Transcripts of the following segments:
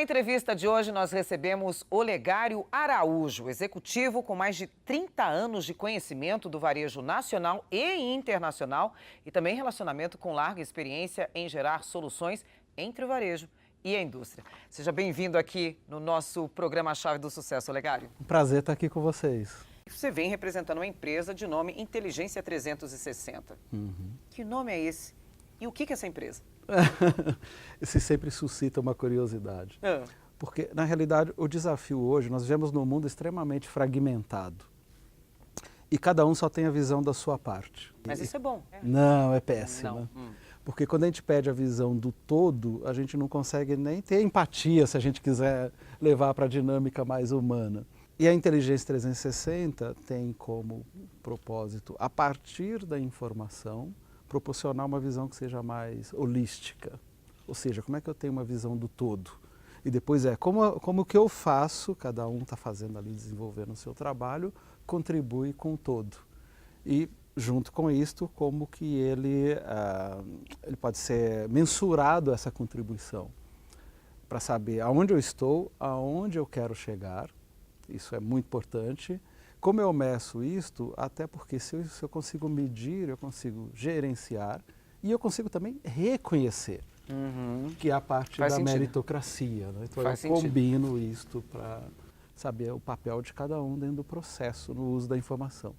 entrevista de hoje, nós recebemos Olegário Araújo, executivo com mais de 30 anos de conhecimento do varejo nacional e internacional e também relacionamento com larga experiência em gerar soluções entre o varejo e a indústria. Seja bem-vindo aqui no nosso programa Chave do Sucesso, Olegário. Um prazer estar aqui com vocês. Você vem representando uma empresa de nome Inteligência 360. Que nome é esse? E o que é essa empresa? Esse sempre suscita uma curiosidade. Porque, na realidade, o desafio hoje, nós vivemos num mundo extremamente fragmentado. E cada um só tem a visão da sua parte. Mas isso é bom. Não, é péssimo. Não. Porque quando a gente pede a visão do todo, a gente não consegue nem ter empatia se a gente quiser levar para a dinâmica mais humana. E a Inteligência 360 tem como propósito, a partir da informação, proporcionar uma visão que seja mais holística. Ou seja, como é que eu tenho uma visão do todo? E depois como o que eu faço, cada um está fazendo ali, desenvolvendo o seu trabalho, contribui com o todo. E junto com isto, como que ele pode ser mensurado essa contribuição, para saber aonde eu estou, aonde eu quero chegar, isso é muito importante. Como eu meço isto? Até porque se eu consigo medir, eu consigo gerenciar e eu consigo também reconhecer, que é a parte da meritocracia. Né? Então eu combino isto para saber o papel de cada um dentro do processo, no uso da informação.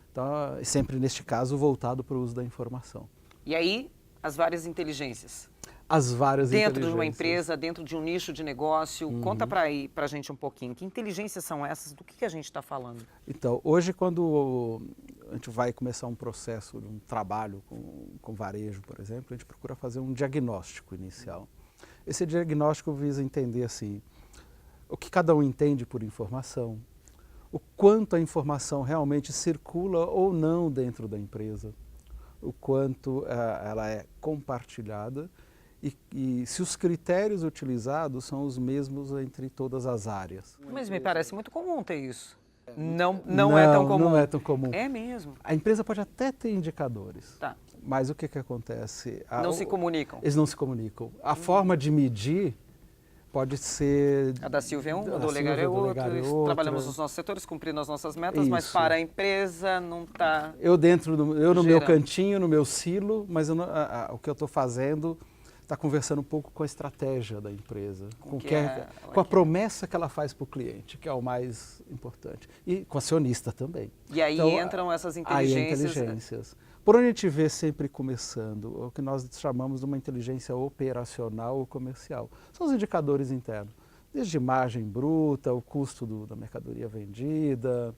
Então, sempre neste caso, voltado para o uso da informação. E aí, as várias inteligências? As várias inteligências. Dentro de uma empresa, dentro de um nicho de negócio, conta para a gente um pouquinho. Que inteligências são essas? Do que a gente está falando? Então, hoje quando a gente vai começar um processo, um trabalho com varejo, por exemplo, a gente procura fazer um diagnóstico inicial. Esse diagnóstico visa entender assim, o que cada um entende por informação, o quanto a informação realmente circula ou não dentro da empresa, o quanto ela é compartilhada, e se os critérios utilizados são os mesmos entre todas as áreas. Mas me parece muito comum ter isso. Não é tão comum. Não é tão comum. É mesmo. A empresa pode até ter indicadores, tá. Mas o que acontece? Não se comunicam. Eles não se comunicam. A forma de medir pode ser... A da Silvia é uma, a do Olegário é outra. Trabalhamos nos nossos setores, cumprindo as nossas metas, mas para a empresa não está... Eu no meu cantinho, no meu silo, mas o que eu estou fazendo... está conversando um pouco com a estratégia da empresa, com a promessa que ela faz para o cliente, que é o mais importante. E com o acionista também. E aí então, entram essas inteligências. Por onde a gente vê sempre começando, o que nós chamamos de uma inteligência operacional ou comercial. São os indicadores internos, desde margem bruta, o custo da mercadoria vendida,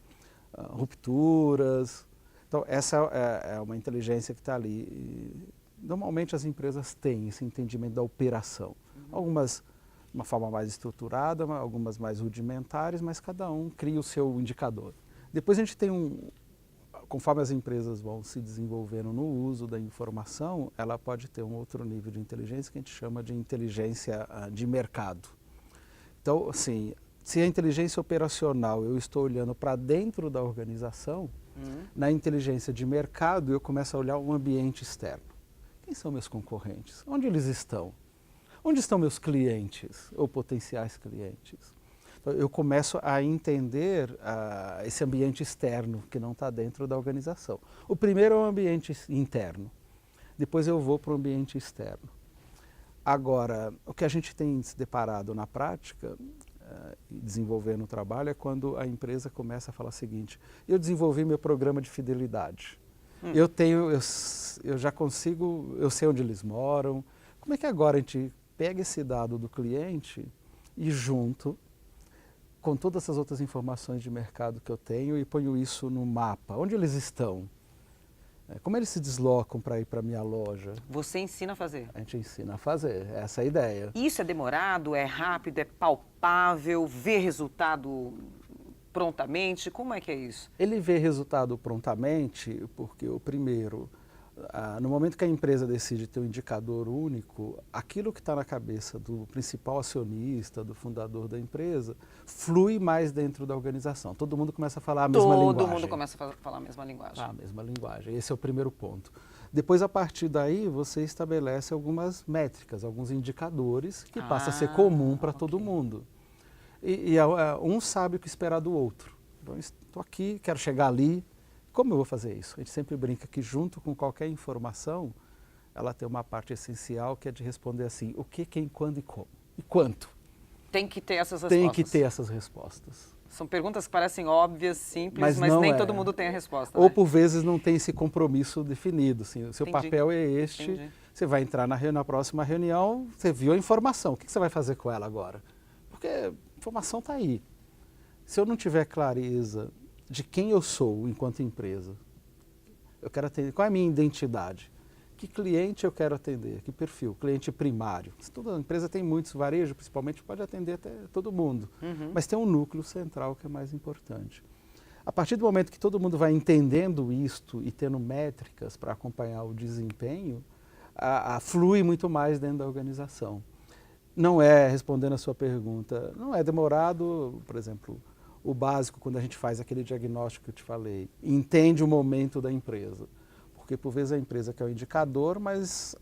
rupturas. Então, essa é uma inteligência que está ali. Normalmente as empresas têm esse entendimento da operação. Algumas de uma forma mais estruturada, algumas mais rudimentares, mas cada um cria o seu indicador. Depois a gente tem conforme as empresas vão se desenvolvendo no uso da informação, ela pode ter um outro nível de inteligência que a gente chama de inteligência de mercado. Então, assim, se a inteligência operacional eu estou olhando para dentro da organização, na inteligência de mercado eu começo a olhar o ambiente externo. Quem são meus concorrentes? Onde eles estão? Onde estão meus clientes ou potenciais clientes? Então, eu começo a entender esse ambiente externo que não está dentro da organização. O primeiro é o ambiente interno, depois eu vou para o ambiente externo. Agora, o que a gente tem se deparado na prática, desenvolvendo o trabalho, é quando a empresa começa a falar o seguinte, eu desenvolvi meu programa de fidelidade. Eu já consigo, eu sei onde eles moram. Como é que agora a gente pega esse dado do cliente e junto com todas essas outras informações de mercado que eu tenho e ponho isso no mapa? Onde eles estão? Como eles se deslocam para ir para a minha loja? Você ensina a fazer? A gente ensina a fazer, essa é a ideia. Isso é demorado, é rápido, é palpável, vê resultado prontamente? Como é que é isso? Ele vê resultado prontamente porque, o primeiro, no momento que a empresa decide ter um indicador único, aquilo que está na cabeça do principal acionista, do fundador da empresa, flui mais dentro da organização. Todo mundo começa a falar a mesma linguagem. Todo mundo começa a falar a mesma linguagem. A mesma linguagem. Esse é o primeiro ponto. Depois, a partir daí, você estabelece algumas métricas, alguns indicadores que passa a ser comum para todo mundo. Um sabe o que esperar do outro. Então, estou aqui, quero chegar ali. Como eu vou fazer isso? A gente sempre brinca que, junto com qualquer informação, ela tem uma parte essencial que é de responder assim: o que, quem, quando e como. E quanto? Tem que ter essas respostas. Tem que ter essas respostas. São perguntas que parecem óbvias, simples, mas nem todo mundo tem a resposta. Ou né? por vezes não tem esse compromisso definido. Assim, o seu Entendi. papel é este, Entendi. você vai entrar na próxima reunião, você viu a informação, o que você vai fazer com ela agora? Porque a informação está aí. Se eu não tiver clareza de quem eu sou enquanto empresa, eu quero atender, qual é a minha identidade? Que cliente eu quero atender? Que perfil? Cliente primário. Se toda empresa tem muitos, varejo principalmente, pode atender até todo mundo. Mas tem um núcleo central que é mais importante. A partir do momento que todo mundo vai entendendo isto e tendo métricas para acompanhar o desempenho, flui muito mais dentro da organização. Não é, respondendo a sua pergunta, não é demorado, por exemplo, o básico, quando a gente faz aquele diagnóstico que eu te falei, entende o momento da empresa. Porque, por vezes, a empresa quer o indicador, mas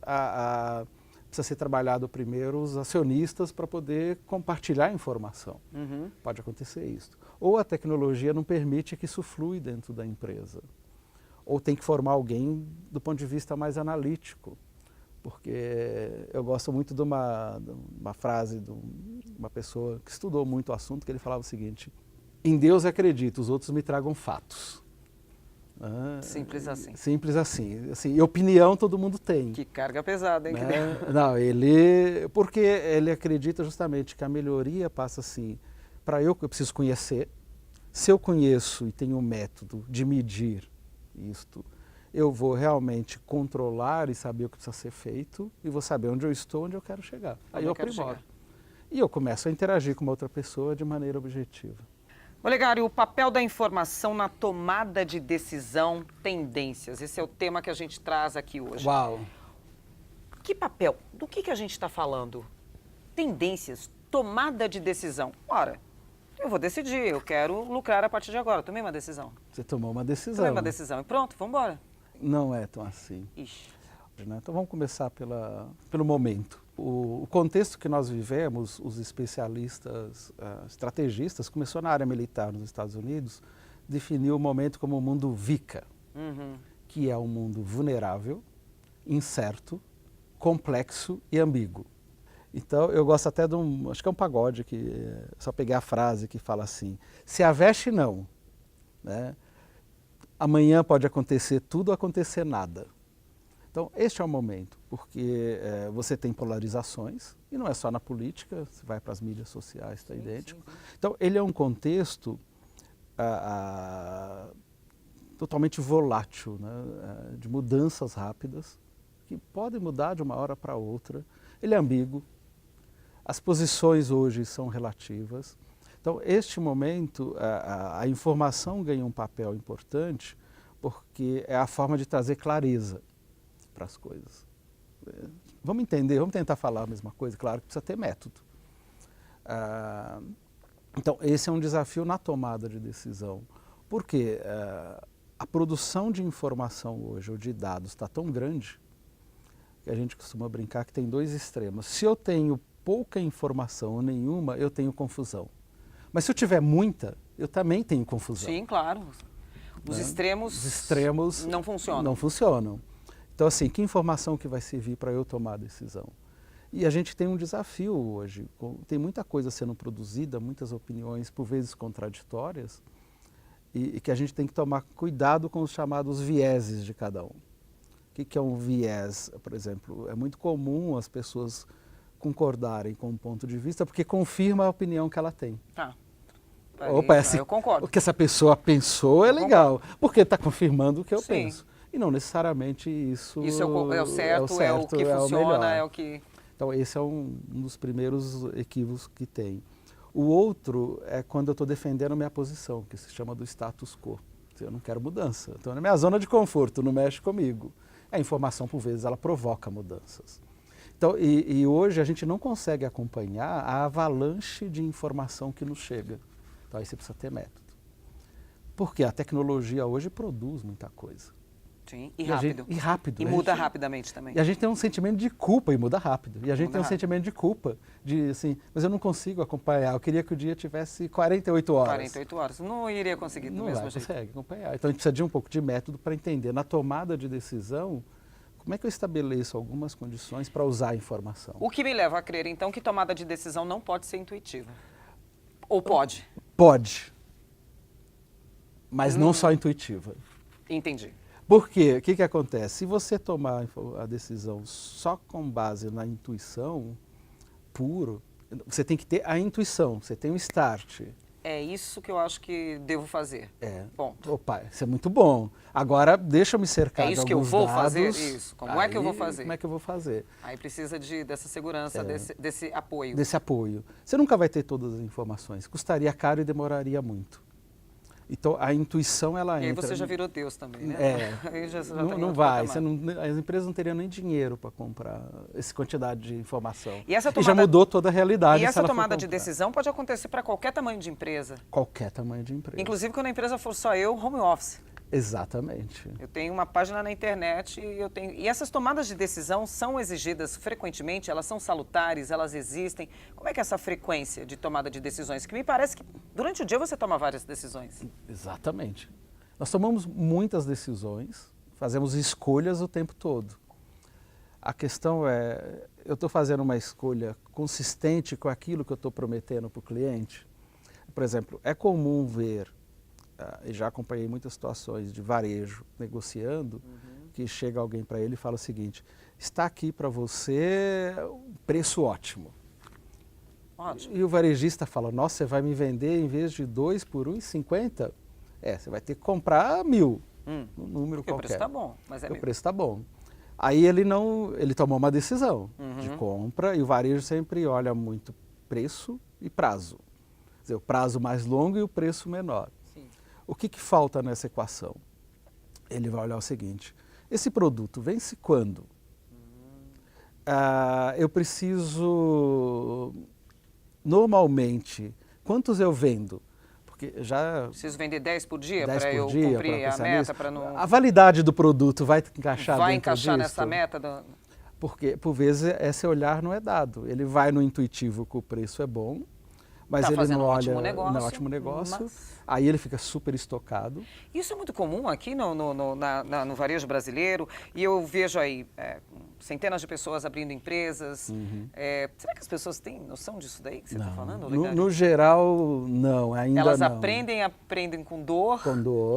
precisa ser trabalhado primeiro os acionistas para poder compartilhar a informação. Pode acontecer isso. Ou a tecnologia não permite que isso flui dentro da empresa. Ou tem que formar alguém do ponto de vista mais analítico. Porque eu gosto muito de uma frase de uma pessoa que estudou muito o assunto, que ele falava o seguinte: em Deus acredito, os outros me tragam fatos. Simples assim. Simples assim. E opinião todo mundo tem. Que carga pesada, hein? Né? Não, porque ele acredita justamente que a melhoria passa assim, eu preciso conhecer. Se eu conheço e tenho um método de medir isto, eu vou realmente controlar e saber o que precisa ser feito e vou saber onde eu estou, onde eu quero chegar. Aí eu aprimoro. E eu começo a interagir com uma outra pessoa de maneira objetiva. Olegário, o papel da informação na tomada de decisão, tendências. Esse é o tema que a gente traz aqui hoje. Uau! Que papel? Do que a gente está falando? Tendências, tomada de decisão. Ora, eu vou decidir, eu quero lucrar a partir de agora. Tomei uma decisão. Você tomou uma decisão. Tomei uma decisão e pronto, vamos embora. Não é tão assim. Ixi. Então vamos começar pelo momento. O contexto que nós vivemos, os especialistas, estrategistas, começou na área militar nos Estados Unidos, definiu o momento como o mundo VICA, que é um mundo vulnerável, incerto, complexo e ambíguo. Então eu gosto até acho que é um pagode, só peguei a frase que fala assim: se a veste não, né, amanhã pode acontecer tudo ou acontecer nada. Então, este é o momento, porque você tem polarizações, e não é só na política, você vai para as mídias sociais, está idêntico. Sim. Então, ele é um contexto totalmente volátil, né, de mudanças rápidas, que podem mudar de uma hora para outra. Ele é ambíguo, as posições hoje são relativas. Então, este momento, a informação ganha um papel importante, porque é a forma de trazer clareza para as coisas. Vamos entender, vamos tentar falar a mesma coisa, claro que precisa ter método. Então, esse é um desafio na tomada de decisão, porque a produção de informação hoje, ou de dados, está tão grande, que a gente costuma brincar que tem dois extremos. Se eu tenho pouca informação ou nenhuma, eu tenho confusão. Mas se eu tiver muita, eu também tenho confusão. Sim, claro. Os extremos não funcionam. Não funcionam. Então, assim, que informação que vai servir para eu tomar a decisão? E a gente tem um desafio hoje. Tem muita coisa sendo produzida, muitas opiniões, por vezes contraditórias, e que a gente tem que tomar cuidado com os chamados vieses de cada um. O que é um viés, por exemplo? É muito comum as pessoas concordarem com um ponto de vista, porque confirma a opinião que ela tem. Tá. Opa, eu concordo. O que essa pessoa pensou é legal, porque está confirmando o que eu Sim. penso. E não necessariamente isso é o certo, é o que é funciona, o é o que... Então, esse é um dos primeiros equívocos que tem. O outro é quando eu estou defendendo a minha posição, que se chama do status quo. Eu não quero mudança, estou na minha zona de conforto, não mexe comigo. A informação, por vezes, ela provoca mudanças. Então, e hoje a gente não consegue acompanhar a avalanche de informação que nos chega. Então, aí você precisa ter método. Porque a tecnologia hoje produz muita coisa. Sim, e rápido. E rápido. E muda rapidamente também. E a gente tem um sentimento de culpa e muda rápido. E a gente tem um sentimento de culpa, de assim, mas eu não consigo acompanhar, eu queria que o dia tivesse 48 horas. 48 horas, não iria conseguir do mesmo jeito. Não consegue acompanhar. Então a gente precisa de um pouco de método para entender na tomada de decisão, como é que eu estabeleço algumas condições para usar a informação. O que me leva a crer, então, que tomada de decisão não pode ser intuitiva. Ou pode? Pode. Mas não só intuitiva. Entendi. Por quê? O que acontece? Se você tomar a decisão só com base na intuição puro, você tem que ter a intuição, você tem o start. É isso que eu acho que devo fazer. Ponto. Opa, isso é muito bom. Agora, deixa eu me cercar de alguns dados. É isso que eu vou fazer? Isso. Como é que eu vou fazer? Como é que eu vou fazer? Aí precisa dessa segurança, desse apoio. Desse apoio. Você nunca vai ter todas as informações. Custaria caro e demoraria muito. Então, a intuição, ela entra... E aí você já virou Deus também, né? Aí não vai. As empresas não teriam nem dinheiro para comprar essa quantidade de informação. E já mudou toda a realidade. E essa tomada de decisão pode acontecer para qualquer tamanho de empresa? Qualquer tamanho de empresa. Inclusive quando a empresa for só eu, home office. Exatamente. Eu tenho uma página na internet e essas tomadas de decisão são exigidas frequentemente, elas são salutares, elas existem. Como é que é essa frequência de tomada de decisões? Que me parece que durante o dia você toma várias decisões. Exatamente. Nós tomamos muitas decisões, fazemos escolhas o tempo todo. A questão é, eu estou fazendo uma escolha consistente com aquilo que eu estou prometendo para o cliente? Por exemplo, é comum ver... e já acompanhei muitas situações de varejo negociando, que chega alguém para ele e fala o seguinte, está aqui para você um preço ótimo. Ótimo. E o varejista fala, nossa, você vai me vender em vez de 2 por 1,50? Você vai ter que comprar 1.000, um número qualquer. O preço está bom, mas é o preço está bom. Aí ele tomou uma decisão de compra e o varejo sempre olha muito preço e prazo. Quer dizer, o prazo mais longo e o preço menor. O que falta nessa equação? Ele vai olhar o seguinte, esse produto vence quando? Eu preciso, normalmente, quantos eu vendo? Porque já... Preciso vender 10 por dia para eu cumprir a meta? Para não... A validade do produto vai encaixar vai dentro encaixar disso? Nessa meta? Porque, por vezes, esse olhar não é dado. Ele vai no intuitivo que o preço é bom, mas ele não olha no ótimo negócio, aí ele fica super estocado. Isso é muito comum aqui no varejo brasileiro, e eu vejo aí centenas de pessoas abrindo empresas. Será que as pessoas têm noção disso daí que você está falando? No geral, não, ainda Elas não. aprendem com dor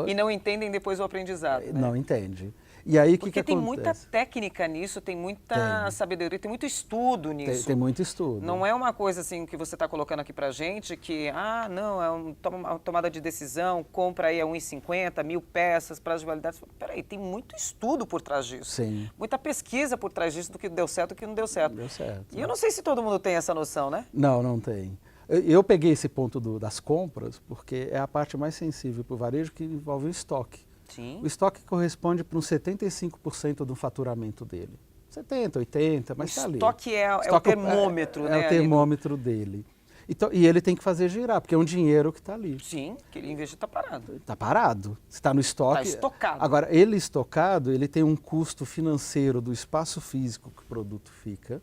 e não entendem depois o aprendizado. Né? Não entende. E aí, porque tem muita técnica nisso, tem muita sabedoria, tem muito estudo nisso. Tem muito estudo. Não é uma coisa assim que você está colocando aqui pra gente que, não, é uma tomada de decisão, compra aí a 1,50, 1.000 peças, prazo de validade. Peraí, tem muito estudo por trás disso. Sim. Muita pesquisa por trás disso do que deu certo e do que não deu certo. Deu certo. E eu não sei se todo mundo tem essa noção, né? Não tem. Eu peguei esse ponto das compras porque é a parte mais sensível para o varejo que envolve o estoque. Sim. O estoque corresponde para uns 75% do faturamento dele. 70, 80, mas está ali. O estoque é o termômetro, né? É o termômetro dele. Então, e ele tem que fazer girar, porque é um dinheiro que está ali. Sim, que ele em vez de estar parado. Está parado. Se está no estoque... Está estocado. Agora, ele estocado, ele tem um custo financeiro do espaço físico que o produto fica,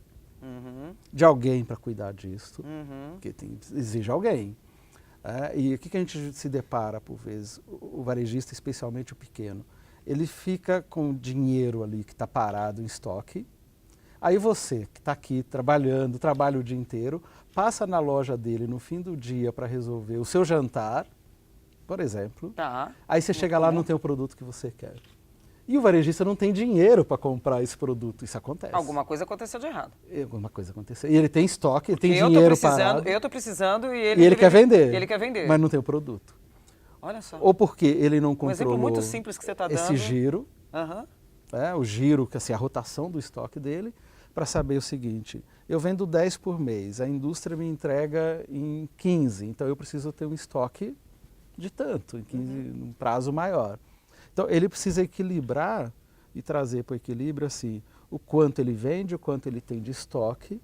de alguém para cuidar disso, porque exige alguém. E o que a gente se depara, por vezes, o varejista, especialmente o pequeno, ele fica com dinheiro ali que está parado em estoque, aí você, que está aqui trabalhando, trabalha o dia inteiro, passa na loja dele no fim do dia para resolver o seu jantar, por exemplo, aí você chega lá e não tem o produto que você quer. E o varejista não tem dinheiro para comprar esse produto. Isso acontece. Alguma coisa aconteceu de errado. Alguma coisa aconteceu. E ele tem estoque, ele tem dinheiro parado. Eu estou precisando e ele quer vender. Ele quer vender. Mas não tem o produto. Olha só. Ou porque ele não controlou exemplo muito simples que você está dando. Esse giro, o giro, assim, a rotação do estoque dele, para saber o seguinte, eu vendo 10 por mês, a indústria me entrega em 15, então eu preciso ter um estoque de tanto, em 15, num prazo maior. Então, ele precisa equilibrar e trazer para o equilíbrio assim, o quanto ele vende, o quanto ele tem de estoque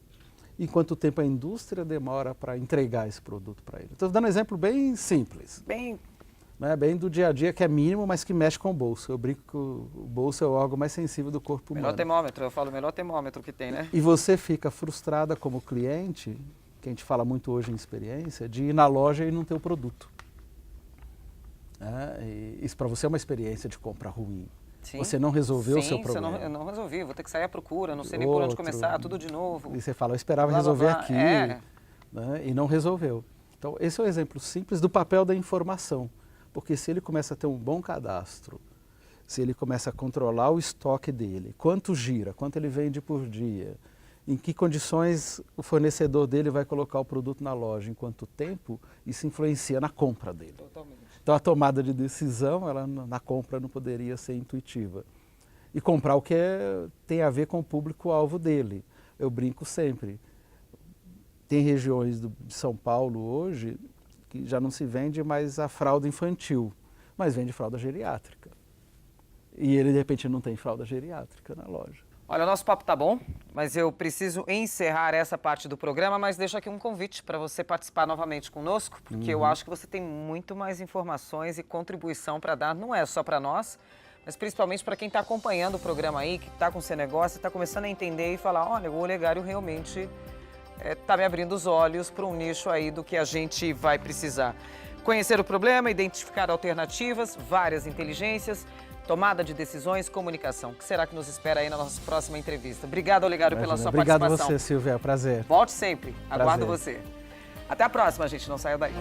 e quanto tempo a indústria demora para entregar esse produto para ele. Estou dando um exemplo bem simples. né, bem do dia a dia, que é mínimo, mas que mexe com o bolso. Eu brinco que o bolso é o órgão mais sensível do corpo humano. Melhor termômetro, eu falo o melhor termômetro que tem, né? E você fica frustrada como cliente, que a gente fala muito hoje em experiência, de ir na loja e não ter o produto. E isso para você é uma experiência de compra ruim. Sim. Você não resolveu o seu problema. Sim, eu não resolvi, vou ter que sair à procura, não sei nem por onde começar, tudo de novo. E você fala, eu esperava resolver aqui, né, e não resolveu. Então, esse é um exemplo simples do papel da informação, porque se ele começa a ter um bom cadastro, se ele começa a controlar o estoque dele, quanto gira, quanto ele vende por dia, em que condições o fornecedor dele vai colocar o produto na loja, em quanto tempo, isso influencia na compra dele. Totalmente. Então, a tomada de decisão, ela, na compra, não poderia ser intuitiva. E comprar o que tem a ver com o público-alvo dele. Eu brinco sempre. Tem regiões de São Paulo hoje que já não se vende mais a fralda infantil, mas vende fralda geriátrica. E ele, de repente, não tem fralda geriátrica na loja. Olha, o nosso papo tá bom, mas eu preciso encerrar essa parte do programa, mas deixo aqui um convite para você participar novamente conosco, porque eu acho que você tem muito mais informações e contribuição para dar, não é só para nós, mas principalmente para quem está acompanhando o programa aí, que está com seu negócio, está começando a entender e falar, olha, o Olegário realmente está me abrindo os olhos para um nicho aí do que a gente vai precisar. Conhecer o problema, identificar alternativas, várias inteligências, tomada de decisões, comunicação. O que será que nos espera aí na nossa próxima entrevista? Obrigado, Olegário, pela sua participação. Obrigado a você, Silvia. É um prazer. Volte sempre. Aguardo você. Até a próxima, gente. Não saia daí.